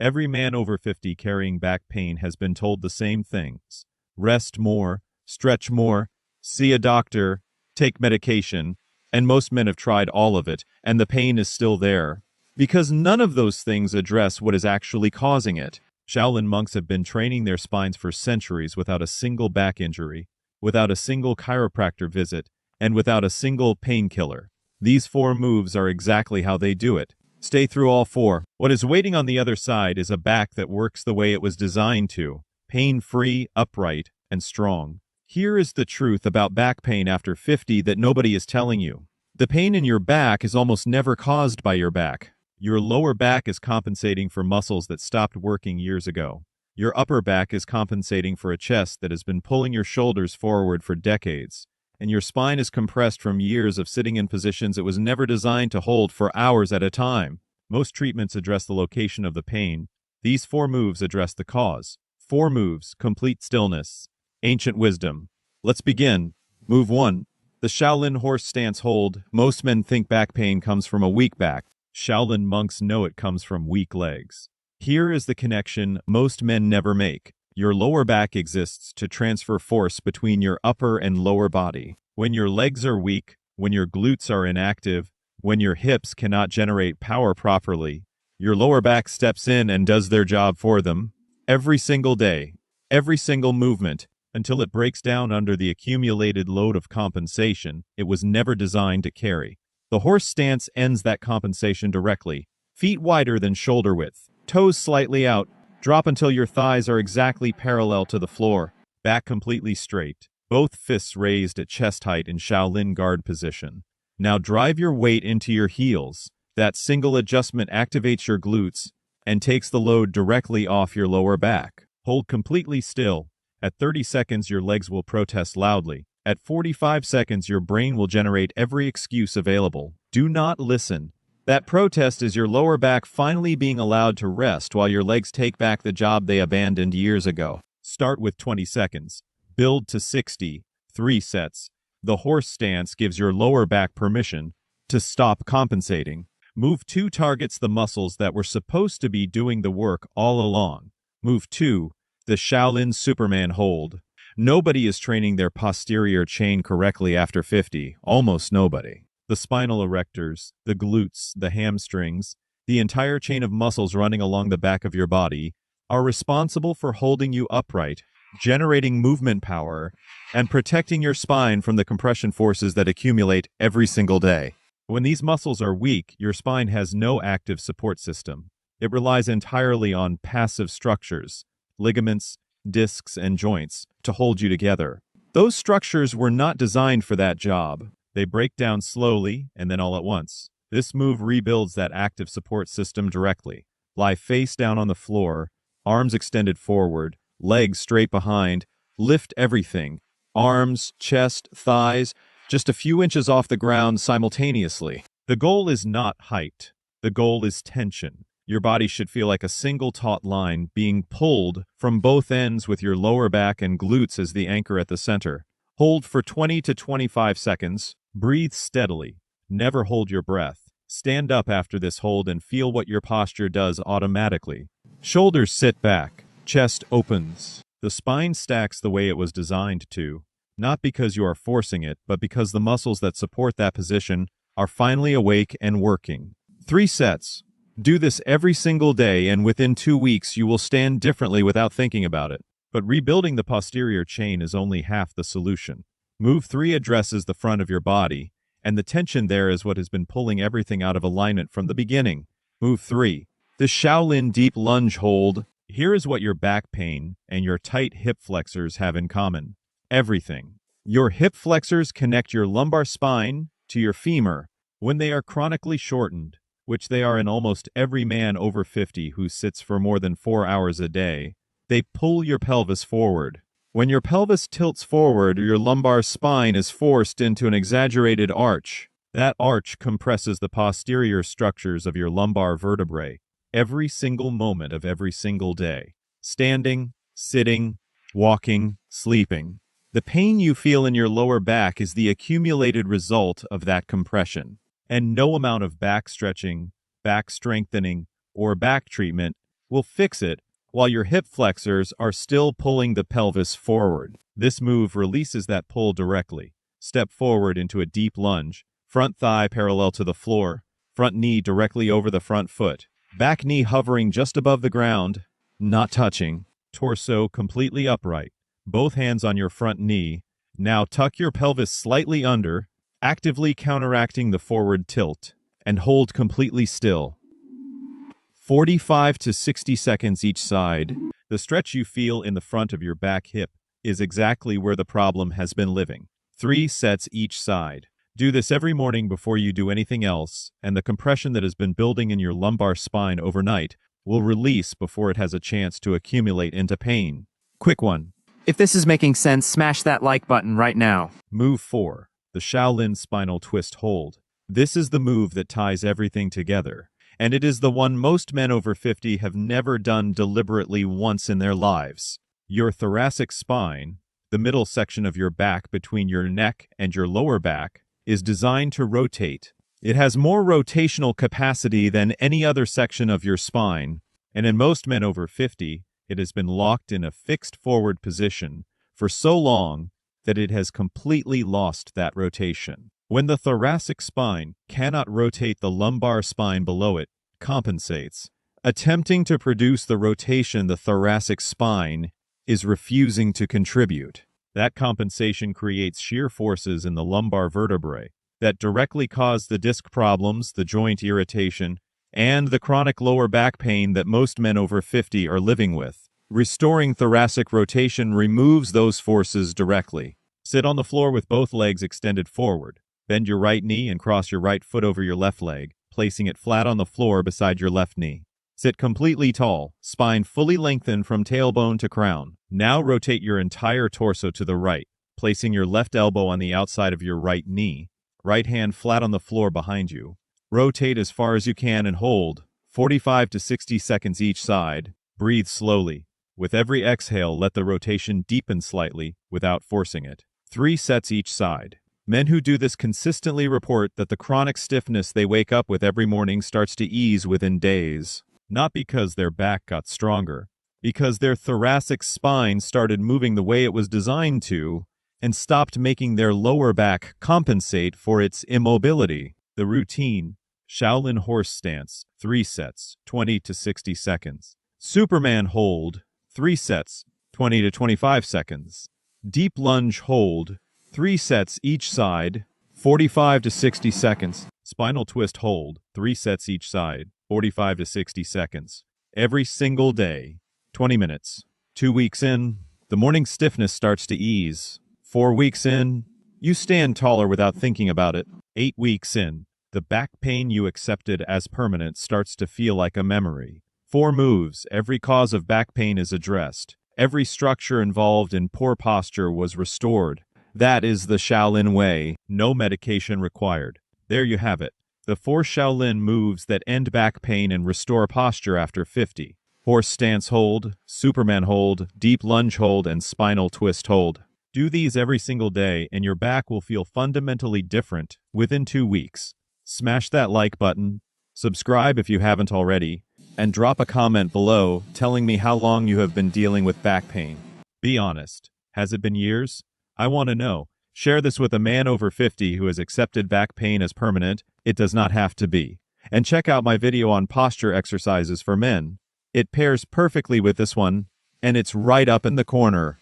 Every man over 50 carrying back pain has been told the same things. Rest more, stretch more, see a doctor, take medication, and most men have tried all of it, and the pain is still there. Because none of those things address what is actually causing it. Shaolin monks have been training their spines for centuries without a single back injury, without a single chiropractor visit, and without a single painkiller. These 4 moves are exactly how they do it. Stay through all 4. What is waiting on the other side is a back that works the way it was designed to. Pain-free, upright, and strong. Here is the truth about back pain after 50 that nobody is telling you. The pain in your back is almost never caused by your back. Your lower back is compensating for muscles that stopped working years ago. Your upper back is compensating for a chest that has been pulling your shoulders forward for decades. And your spine is compressed from years of sitting in positions it was never designed to hold for hours at a time. Most treatments address the location of the pain. These 4 moves address the cause. 4 moves, complete stillness. Ancient wisdom. Let's begin. Move 1. The Shaolin horse stance hold. Most men think back pain comes from a weak back. Shaolin monks know it comes from weak legs. Here is the connection most men never make. Your lower back exists to transfer force between your upper and lower body. When your legs are weak, when your glutes are inactive, when your hips cannot generate power properly, your lower back steps in and does their job for them. Every single day, every single movement, until it breaks down under the accumulated load of compensation it was never designed to carry. The horse stance ends that compensation directly. Feet wider than shoulder width, toes slightly out, drop until your thighs are exactly parallel to the floor. Back completely straight, both fists raised at chest height in Shaolin guard position. Now drive your weight into your heels. That single adjustment activates your glutes and takes the load directly off your lower back. Hold completely still. At 30 seconds, your legs will protest loudly. At 45 seconds, your brain will generate every excuse available. Do not listen. That protest is your lower back finally being allowed to rest while your legs take back the job they abandoned years ago. Start with 20 seconds. Build to 60. 3 sets. The horse stance gives your lower back permission to stop compensating. Move 2 targets the muscles that were supposed to be doing the work all along. Move 2. The Shaolin Superman hold. Nobody is training their posterior chain correctly after 50. Almost nobody. The spinal erectors, the glutes, the hamstrings, the entire chain of muscles running along the back of your body are responsible for holding you upright, generating movement power, and protecting your spine from the compression forces that accumulate every single day. When these muscles are weak, your spine has no active support system. It relies entirely on passive structures, ligaments, discs, and joints to hold you together. Those structures were not designed for that job. They break down slowly and then all at once. This move rebuilds that active support system directly. Lie face down on the floor, arms extended forward, legs straight behind. Lift everything. Arms, chest, thighs, just a few inches off the ground simultaneously. The goal is not height. The goal is tension. Your body should feel like a single taut line being pulled from both ends with your lower back and glutes as the anchor at the center. Hold for 20 to 25 seconds. Breathe steadily. Never hold your breath. Stand up after this hold and feel what your posture does automatically. Shoulders sit back. Chest opens. The spine stacks the way it was designed to, not because you are forcing it, but because the muscles that support that position are finally awake and working. 3 sets. Do this every single day, and within 2 weeks you will stand differently without thinking about it. But rebuilding the posterior chain is only half the solution. Move 3 addresses the front of your body, and the tension there is what has been pulling everything out of alignment from the beginning. Move 3. The Shaolin deep lunge hold. Here is what your back pain and your tight hip flexors have in common. Everything. Your hip flexors connect your lumbar spine to your femur. When they are chronically shortened, which they are in almost every man over 50 who sits for more than 4 hours a day, they pull your pelvis forward. When your pelvis tilts forward, your lumbar spine is forced into an exaggerated arch. That arch compresses the posterior structures of your lumbar vertebrae every single moment of every single day. Standing, sitting, walking, sleeping. The pain you feel in your lower back is the accumulated result of that compression. And no amount of back stretching, back strengthening, or back treatment will fix it while your hip flexors are still pulling the pelvis forward. This move releases that pull directly. Step forward into a deep lunge, front thigh parallel to the floor, front knee directly over the front foot, back knee hovering just above the ground, not touching, torso completely upright, both hands on your front knee. Now tuck your pelvis slightly under, actively counteracting the forward tilt, and hold completely still. 45 to 60 seconds each side. The stretch you feel in the front of your back hip is exactly where the problem has been living. 3 sets each side. Do this every morning before you do anything else, and the compression that has been building in your lumbar spine overnight will release before it has a chance to accumulate into pain. Quick one. If this is making sense, smash that like button right now. Move 4. The Shaolin spinal twist hold. This is the move that ties everything together, and it is the one most men over 50 have never done deliberately once in their lives. Your thoracic spine, the middle section of your back between your neck and your lower back, is designed to rotate. It has more rotational capacity than any other section of your spine, and in most men over 50, it has been locked in a fixed forward position for so long that it has completely lost that rotation. When the thoracic spine cannot rotate, the lumbar spine below it compensates. Attempting to produce the rotation the thoracic spine is refusing to contribute. That compensation creates shear forces in the lumbar vertebrae that directly cause the disc problems, the joint irritation, and the chronic lower back pain that most men over 50 are living with. Restoring thoracic rotation removes those forces directly. Sit on the floor with both legs extended forward. Bend your right knee and cross your right foot over your left leg, placing it flat on the floor beside your left knee. Sit completely tall, spine fully lengthened from tailbone to crown. Now rotate your entire torso to the right, placing your left elbow on the outside of your right knee, right hand flat on the floor behind you. Rotate as far as you can and hold, 45 to 60 seconds each side. Breathe slowly. With every exhale, let the rotation deepen slightly without forcing it. 3 sets each side. Men who do this consistently report that the chronic stiffness they wake up with every morning starts to ease within days. Not because their back got stronger, because their thoracic spine started moving the way it was designed to and stopped making their lower back compensate for its immobility. The routine: Shaolin horse stance, 3 sets, 20 to 60 seconds. Superman hold, 3 sets, 20 to 25 seconds. Deep lunge hold, 3 sets each side, 45 to 60 seconds. Spinal twist hold, 3 sets each side, 45 to 60 seconds. Every single day, 20 minutes. 2 weeks in, the morning stiffness starts to ease. 4 weeks in, you stand taller without thinking about it. 8 weeks in, the back pain you accepted as permanent starts to feel like a memory. 4 moves, every cause of back pain is addressed. Every structure involved in poor posture was restored. That is the Shaolin way. No medication required. There you have it. The 4 Shaolin moves that end back pain and restore posture after 50. Horse stance hold, Superman hold, deep lunge hold, and spinal twist hold. Do these every single day and your back will feel fundamentally different within 2 weeks. Smash that like button, subscribe if you haven't already, and drop a comment below telling me how long you have been dealing with back pain. Be honest. Has it been years? I want to know. Share this with a man over 50 who has accepted back pain as permanent. It does not have to be. And check out my video on posture exercises for men. It pairs perfectly with this one, and it's right up in the corner.